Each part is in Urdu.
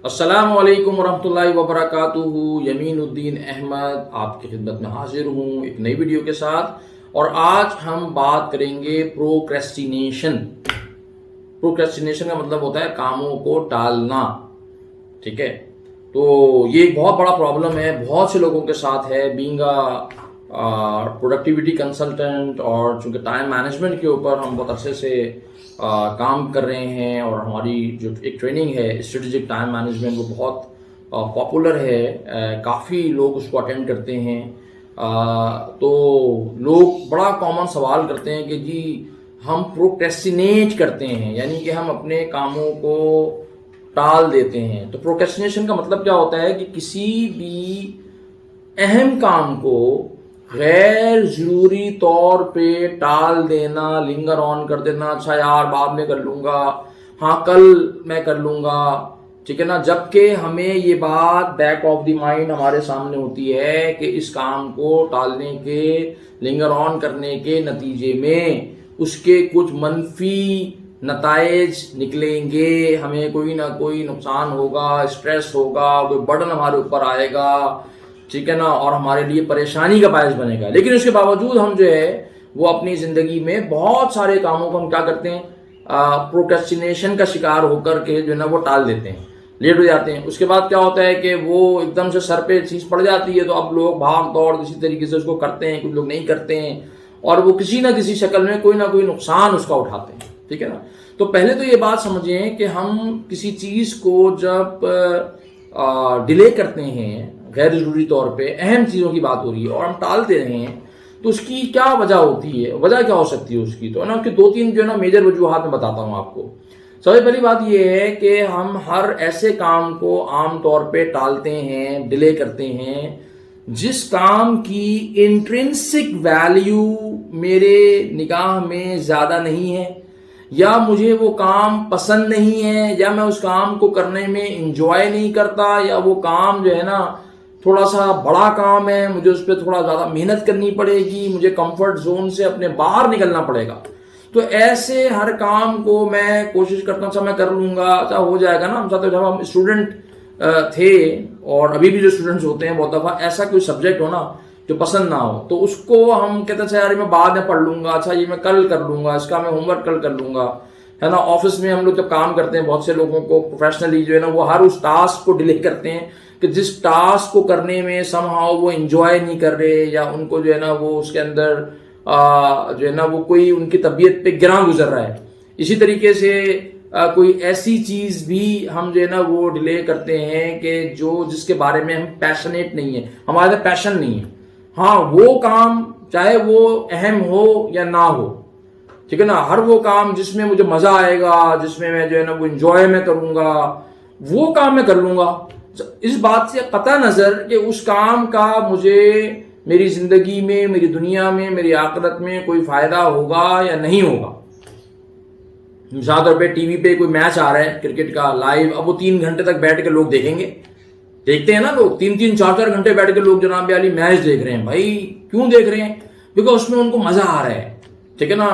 السلام علیکم ورحمۃ اللہ وبرکاتہ. یمین الدین احمد آپ کی خدمت میں حاضر ہوں ایک نئی ویڈیو کے ساتھ. اور آج ہم بات کریں گے پروکریسٹینیشن. پروکریسٹینیشن کا مطلب ہوتا ہے کاموں کو ٹالنا. ٹھیک ہے، تو یہ ایک بہت بڑا پرابلم ہے، بہت سے لوگوں کے ساتھ ہے. بینگ پروڈکٹیوٹی کنسلٹنٹ اور چونکہ ٹائم مینجمنٹ کے اوپر ہم بہت عرصے سے کام کر رہے ہیں، اور ہماری جو ایک ٹریننگ ہے اسٹریٹجک ٹائم مینجمنٹ وہ بہت پاپولر ہے، کافی لوگ اس کو اٹینڈ کرتے ہیں. تو لوگ بڑا کامن سوال کرتے ہیں کہ جی ہم پروکریسٹینیٹ کرتے ہیں، یعنی کہ ہم اپنے کاموں کو ٹال دیتے ہیں. تو پروکریسٹینیشن کا مطلب کیا ہوتا ہے کہ کسی بھی اہم کام کو غیر ضروری طور پہ ٹال دینا، لنگر آن کر دینا. اچھا یار بعد میں کر لوں گا، ہاں کل میں کر لوں گا، ٹھیک ہے نا. جبکہ ہمیں یہ بات بیک آف دی مائنڈ ہمارے سامنے ہوتی ہے کہ اس کام کو ٹالنے کے، لنگر آن کرنے کے نتیجے میں اس کے کچھ منفی نتائج نکلیں گے. ہمیں کوئی نہ کوئی نقصان ہوگا، اسٹریس ہوگا، کوئی برڈن ہمارے اوپر آئے گا، ٹھیک ہے نا، اور ہمارے لیے پریشانی کا باعث بنے گا. لیکن اس کے باوجود ہم جو ہے وہ اپنی زندگی میں بہت سارے کاموں کو ہم کیا کرتے ہیں، پروکریسٹینیشن کا شکار ہو کر کے جو ہے نا وہ ٹال دیتے ہیں، لیٹ ہو جاتے ہیں. اس کے بعد کیا ہوتا ہے کہ وہ ایک دم سے سر پہ چیز پڑ جاتی ہے، تو اب لوگ بھاگ دوڑ کسی طریقے سے اس کو کرتے ہیں، کچھ لوگ نہیں کرتے ہیں، اور وہ کسی نہ کسی شکل میں کوئی نہ کوئی نقصان اس کا اٹھاتے ہیں. ٹھیک ہے نا. تو پہلے تو یہ بات سمجھیں کہ ہم کسی چیز کو جب ڈیلے کرتے ہیں غیر ضروری طور پہ، اہم چیزوں کی بات ہو رہی ہے اور ہم ٹالتے رہے ہیں، تو اس کی کیا وجہ ہوتی ہے، وجہ کیا ہو سکتی ہے اس کی. تو نا اس کی دو تین جو ہے نا میجر وجوہات میں بتاتا ہوں آپ کو. سب سے پہلی بات یہ ہے کہ ہم ہر ایسے کام کو عام طور پہ ٹالتے ہیں، ڈیلے کرتے ہیں جس کام کی انٹرنسک ویلیو میرے نگاہ میں زیادہ نہیں ہے، یا مجھے وہ کام پسند نہیں ہے، یا میں اس کام کو کرنے میں انجوائے نہیں کرتا، یا وہ کام جو ہے نا تھوڑا سا بڑا کام ہے، مجھے اس پہ تھوڑا زیادہ محنت کرنی پڑے گی، مجھے کمفرٹ زون سے اپنے باہر نکلنا پڑے گا. تو ایسے ہر کام کو میں کوشش کرتا ہوں اچھا میں کر لوں گا، اچھا ہو جائے گا نا. جب ہم اسٹوڈنٹ تھے اور ابھی بھی جو اسٹوڈنٹس ہوتے ہیں، بہت دفعہ ایسا کوئی سبجیکٹ ہو نا جو پسند نہ ہو، تو اس کو ہم کہتے ہیں یار میں بعد میں پڑھ لوں گا، اچھا یہ میں کل کر لوں گا، اس کا میں ہوم ورک کل کر لوں گا، ہے نا. آفس میں ہم لوگ جب کام کرتے ہیں، بہت سے لوگوں کو پروفیشنلی جو ہے نا وہ ہر اس ٹاسک کو ڈیلے کرتے ہیں کہ جس ٹاسک کو کرنے میں سم ہاؤ وہ انجوائے نہیں کر رہے، یا ان کو جو ہے نا وہ اس کے اندر جو ہے نا وہ کوئی ان کی طبیعت پہ گراں گزر رہا ہے. اسی طریقے سے کوئی ایسی چیز بھی ہم جو ہے نا وہ ڈیلے کرتے ہیں کہ جس کے بارے میں ہم پیشنیٹ نہیں ہیں، ہمارے اندر پیشن نہیں ہے. ہاں وہ کام چاہے وہ اہم ہو یا نہ ہو، ٹھیک ہے نا، ہر وہ کام جس میں مجھے مزہ آئے گا، جس میں میں جو ہے نا وہ انجوائے میں کروں گا، وہ کام میں کر لوں گا. اس بات سے قطع نظر کہ اس کام کا مجھے میری زندگی میں، میری دنیا میں، میری آخرت میں کوئی فائدہ ہوگا یا نہیں ہوگا. مثال طور پہ ٹی وی پہ کوئی میچ آ رہا ہے کرکٹ کا لائیو، اب وہ 3 گھنٹے تک بیٹھ کے لوگ دیکھیں گے، دیکھتے ہیں نا لوگ 3 4 گھنٹے بیٹھ کے لوگ جناب علی میچ دیکھ رہے ہیں. بھائی کیوں دیکھ رہے ہیں؟ بیکاز اس میں ان کو مزہ آ رہا ہے، ٹھیک ہے نا،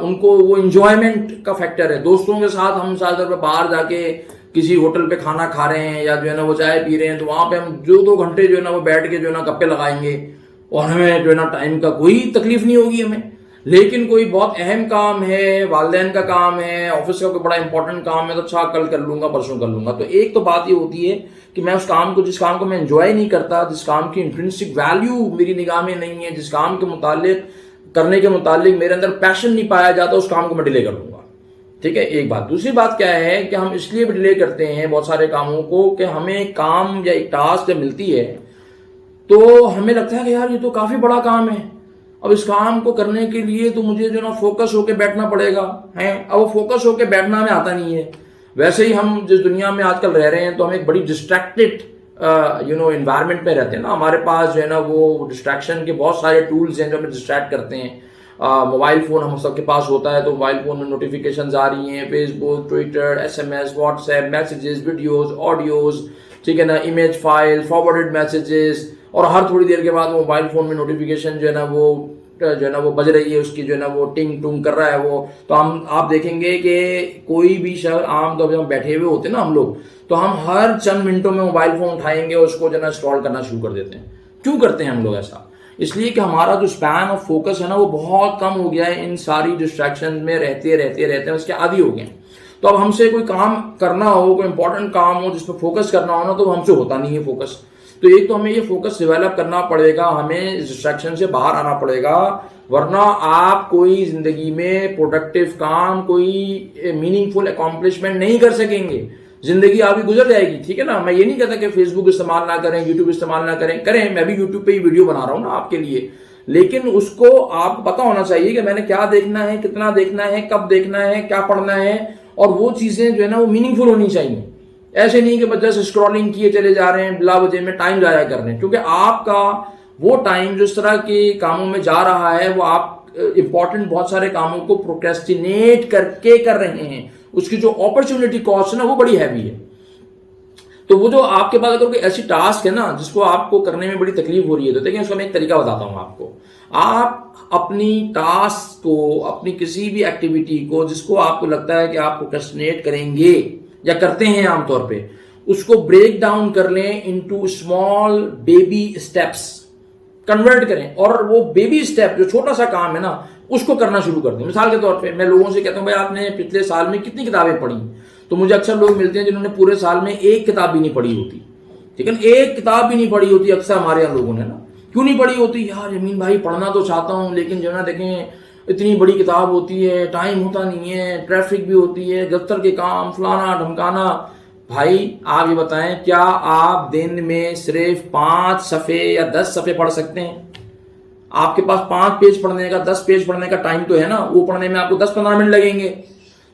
ان کو وہ انجوائمنٹ کا فیکٹر ہے. دوستوں کے ساتھ ہم مثال طور پہ باہر جا کے کسی ہوٹل پہ کھانا کھا رہے ہیں، یا جو ہے نا وہ چائے پی رہے ہیں، تو وہاں پہ ہم 2 گھنٹے جو ہے نا وہ بیٹھ کے جو ہے نا گپے لگائیں گے، اور ہمیں جو ہے نا ٹائم کا کوئی تکلیف نہیں ہوگی ہمیں. لیکن کوئی بہت اہم کام ہے، والدین کا کام ہے، آفس کا کوئی بڑا امپورٹنٹ کام ہے، تو اچھا کل کر لوں گا، پرسوں کر لوں گا. تو ایک تو بات یہ ہوتی ہے کہ میں اس کام کو، جس کام کو میں انجوائے نہیں کرتا، جس کام کی انٹرنسک ویلیو میری نگاہ میں نہیں ہے، جس کام کے متعلق کرنے کے متعلق میرے اندر پیشن نہیں پایا جاتا، اس کام کو میں ڈیلے کر دوں گا. ٹھیک ہے، ایک بات. دوسری بات کیا ہے کہ ہم اس لیے بھی ڈیلے کرتے ہیں بہت سارے کاموں کو کہ ہمیں کام یا ایک ٹاسک جب ملتی ہے تو ہمیں لگتا ہے کہ یار یہ تو کافی بڑا کام ہے، اب اس کام کو کرنے کے لیے تو مجھے جو نا فوکس ہو کے بیٹھنا پڑے گا. اب وہ فوکس ہو کے بیٹھنا ہمیں آتا نہیں ہے. ویسے ہی ہم جس دنیا میں آج کل رہ رہے ہیں تو ہم ایک بڑی ڈسٹریکٹڈ انوائرمنٹ میں رہتے ہیں نا. ہمارے پاس جو ہے نا وہ ڈسٹریکشن کے بہت سارے ٹولز ہیں جو ہمیں ڈسٹریکٹ کرتے ہیں. موبائل فون ہم سب کے پاس ہوتا ہے، تو موبائل فون میں نوٹیفیکیشنز آ رہی ہیں، Facebook, Twitter, SMS، WhatsApp, messages, videos, audios, ٹھیک ہے نا، امیج فائل، فارورڈڈ میسیجز، اور ہر تھوڑی دیر کے بعد وہ موبائل فون میں نوٹیفیکیشن جو ہے نا وہ بج رہی ہے، اس کی جو ہے نا وہ ٹنگ ٹونگ کر رہا ہے وہ. تو آپ دیکھیں گے کہ کوئی بھی شخص عام طور پہ ہم بیٹھے ہوئے ہوتے ہیں نا ہم لوگ، تو ہم ہر چند منٹوں میں موبائل فون اٹھائیں گے اور اس کو جو ہے نا اسکرول کرنا شروع کر دیتے ہیں. کیوں کرتے ہیں ہم لوگ ایسا؟ اس لیے کہ ہمارا جو اسپین آف فوکس ہے نا وہ بہت کم ہو گیا ہے. ان ساری ڈسٹریکشن میں رہتے اس کے عادی ہو گئے ہیں. تو اب ہم سے کوئی کام کرنا ہو, کوئی امپورٹنٹ کام ہو جس پہ فوکس کرنا ہو نا, تو ہم سے ہوتا نہیں ہے فوکس. تو ایک تو ہمیں یہ فوکس ڈیولپ کرنا پڑے گا, ہمیں ڈسٹریکشن سے باہر آنا پڑے گا, ورنہ آپ کوئی زندگی میں پروڈکٹیو کام, کوئی میننگ فل اکمپلشمنٹ نہیں کر سکیں گے. زندگی آپ کی گزر جائے گی. ٹھیک ہے نا, میں یہ نہیں کہتا کہ فیس بک استعمال نہ کریں, یوٹیوب استعمال نہ کریں, میں بھی یوٹیوب پہ ہی ویڈیو بنا رہا ہوں نا آپ کے لیے, لیکن اس کو آپ کو پتا ہونا چاہیے کہ میں نے کیا دیکھنا ہے, کتنا دیکھنا ہے, کب دیکھنا ہے, کیا پڑھنا ہے, اور وہ چیزیں جو ہے نا وہ میننگ فل ہونی چاہیے. ایسے نہیں کہ بس اسکرولنگ کیے چلے جا رہے ہیں, بلا وجہ میں ٹائم ضائع کر رہے ہیں, کیونکہ آپ کا وہ ٹائم جو اس طرح کے کاموں میں جا رہا ہے وہ آپ امپورٹنٹ بہت سارے کاموں کو پروکریسٹینیٹ کر کے کر رہے ہیں. اس کی جو اپرچونٹی کاسٹ ہے نا وہ بڑی ہیوی ہے. تو وہ جو آپ کے پاس اگر کوئی ایسی ٹاسک ہے نا جس کو آپ کو کرنے میں بڑی تکلیف ہو رہی ہے, تو دیکھیں اس کا میں ایک طریقہ بتاتا ہوں آپ کو. آپ اپنی ٹاسک کو, اپنی کسی بھی ایکٹیویٹی کو جس کو آپ کو لگتا ہے کہ آپ پروکریسٹینیٹ کریں گے یا کرتے ہیں عام طور پہ, اس کو بریک ڈاؤن کر لیں into small baby steps, convert کریں, اور وہ بیبی اسٹیپ جو چھوٹا سا کام ہے نا اس کو کرنا شروع کر دیں. مثال کے طور پہ میں لوگوں سے کہتا ہوں بھائی آپ نے پچھلے سال میں کتنی کتابیں پڑھی؟ تو مجھے اکثر لوگ ملتے ہیں جنہوں نے پورے سال میں ایک کتاب بھی نہیں پڑھی ہوتی. ٹھیک ہے, ایک کتاب بھی نہیں پڑھی ہوتی اکثر ہمارے یہاں لوگوں نے نا. کیوں نہیں پڑھی ہوتی؟ یار یمین بھائی پڑھنا تو چاہتا ہوں, لیکن جو ہے نا دیکھیں اتنی بڑی کتاب ہوتی ہے, ٹائم ہوتا نہیں ہے, ٹریفک بھی ہوتی ہے, دفتر کے کام, فلانا ڈھمکانا. بھائی آپ یہ بتائیں, کیا آپ دن میں صرف 5 صفحے یا 10 صفحے پڑھ سکتے ہیں؟ آپ کے پاس 5 پیج پڑھنے کا, 10 پیج پڑھنے کا ٹائم تو ہے نا, وہ پڑھنے میں آپ کو 10-15 منٹ لگیں گے.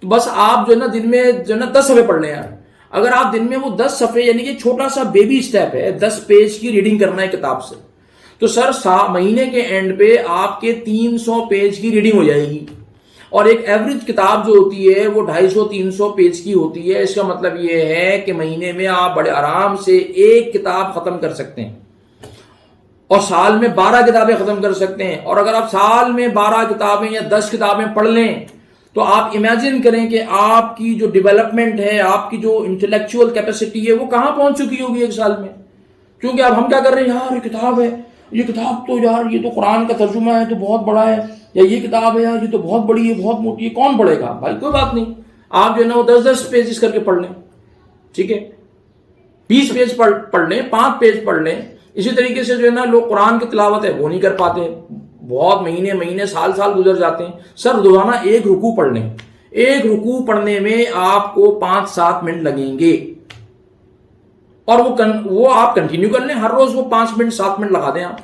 تو بس آپ جو ہے نا دن میں جو ہے نا 10 صفحے پڑھ لیں. اگر آپ دن میں وہ 10 صفحے, یعنی کہ چھوٹا سا بیبی اسٹیپ ہے, 10 پیج کی ریڈنگ کرنا ہے کتاب سے, تو سر مہینے کے اینڈ پہ آپ کے 300 پیج کی ریڈنگ ہو جائے گی. اور ایک ایوریج کتاب جو ہوتی ہے وہ 250-300 پیج کی ہوتی ہے. اس کا مطلب یہ ہے کہ مہینے میں آپ بڑے آرام سے ایک کتاب ختم کر سکتے ہیں, اور سال میں 12 کتابیں ختم کر سکتے ہیں. اور اگر آپ سال میں 12 کتابیں یا 10 کتابیں پڑھ لیں تو آپ امیجن کریں کہ آپ کی جو ڈیولپمنٹ ہے, آپ کی جو انٹلیکچوئل کیپیسٹی ہے وہ کہاں پہنچ چکی ہوگی ایک سال میں. کیونکہ اب ہم کیا کر رہے ہیں, یار یہ کتاب ہے, یہ کتاب تو یار یہ تو قرآن کا ترجمہ ہے تو بہت بڑا ہے, یا یہ کتاب ہے یار یہ تو بہت بڑی ہے, بہت موٹی ہے, کون پڑھے گا؟ بھائی کوئی بات نہیں, آپ جو ہے نا وہ 10-10 پیجز کر کے پڑھ لیں. ٹھیک ہے, 20 پیج پڑھ لیں, 5 پیج پڑھ لیں. اسی طریقے سے جو ہے نا لوگ قرآن کی تلاوت ہے وہ نہیں کر پاتے, بہت مہینے سال گزر جاتے ہیں. سر روزانہ ایک رکوع پڑھ لیں, ایک رکوع پڑھنے میں آپ کو 5-7 منٹ لگیں گے, اور وہ آپ کنٹینیو کر لیں, ہر روز وہ 5 منٹ 7 منٹ لگا دیں آپ.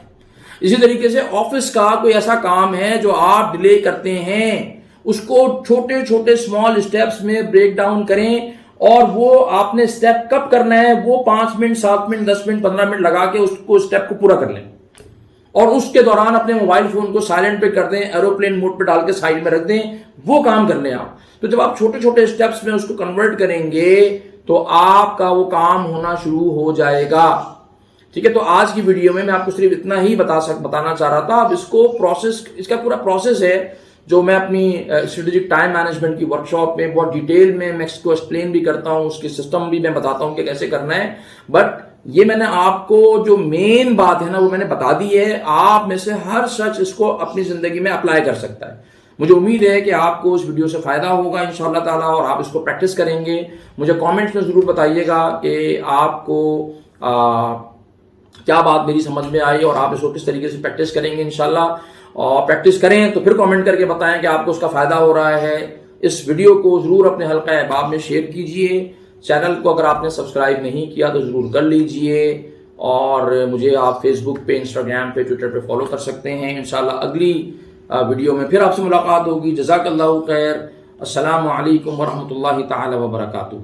اسی طریقے سے آفس کا کوئی ایسا کام ہے جو آپ ڈیلے کرتے ہیں, اس کو چھوٹے چھوٹے اسمال اسٹیپس میں بریک ڈاؤن کریں, اور وہ آپ نے اسٹیپ کب کرنا ہے وہ 5 منٹ 7 منٹ 10 منٹ 15 منٹ لگا کے اس کو اسٹیپ کو پورا کر لیں. اور اس کے دوران اپنے موبائل فون کو سائلنٹ پہ کر دیں, ایروپلین موڈ پہ ڈال کے سائڈ میں رکھ دیں, وہ کام کر لیں آپ. تو جب آپ چھوٹے چھوٹے اسٹیپس میں اس کو کنورٹ کریں گے تو آپ کا وہ کام ہونا شروع ہو جائے گا. ٹھیک ہے, تو آج کی ویڈیو میں آپ کو صرف اتنا ہی بتانا چاہ رہا تھا. اب اس کو اس کا پورا پروسیس ہے جو میں اپنی اسٹریٹجک ٹائم مینجمنٹ کی ورکشاپ میں بہت ڈیٹیل میں اس کو ایکسپلین بھی کرتا ہوں, اس کے سسٹم بھی میں بتاتا ہوں کہ کیسے کرنا ہے. بٹ یہ میں نے آپ کو جو مین بات ہے نا وہ میں نے بتا دی ہے. آپ میں سے ہر شخص اس کو اپنی زندگی میں اپلائی کر سکتا ہے. مجھے امید ہے کہ آپ کو اس ویڈیو سے فائدہ ہوگا انشاءاللہ تعالیٰ, اور آپ اس کو پریکٹس کریں گے. مجھے کامنٹس میں ضرور بتائیے گا کہ آپ کو کیا بات میری سمجھ میں آئی, اور آپ اس کو کس طریقے سے پریکٹس کریں گے انشاءاللہ. اور پریکٹس کریں تو پھر کامنٹ کر کے بتائیں کہ آپ کو اس کا فائدہ ہو رہا ہے. اس ویڈیو کو ضرور اپنے حلقہ احباب میں شیئر کیجئے. چینل کو اگر آپ نے سبسکرائب نہیں کیا تو ضرور کر لیجئے, اور مجھے آپ فیس بک پہ, انسٹاگرام پہ, ٹویٹر پہ فالو کر سکتے ہیں. انشاءاللہ اگلی ویڈیو میں پھر آپ سے ملاقات ہوگی. جزاک اللہ خیر. السلام علیکم ورحمۃ اللہ تعالی وبرکاتہ.